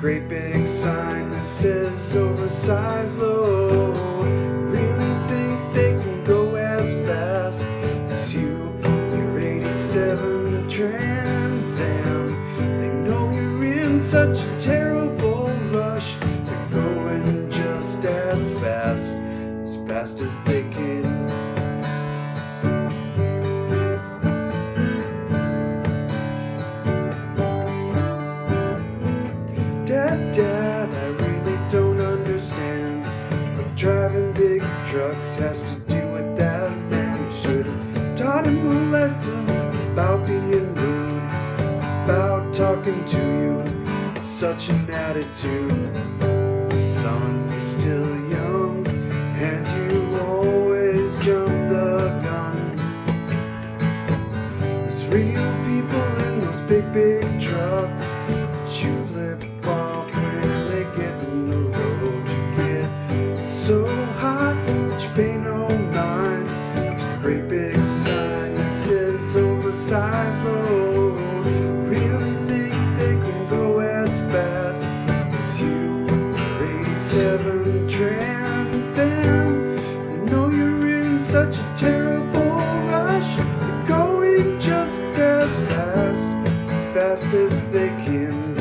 great big sign that says oversized low. Really think they can go as fast as you? You're 87 Trans Am. They know you're in such a terrible rush. They're going just as fast as they can. Dad, I really don't understand what driving big trucks has to do with that man. You should have taught him a lesson about being rude, about talking to you with such an attitude. Son, you're still young, and you always jump the gun. There's real people in those big trucks that you flip off when they get in the road. You get so hot that you pay no mind to the great big sign that says oversized load. Really think they can go as fast as you? 87 Trans Am. They know you're in such a terrible rush. They're going just as fast as they can.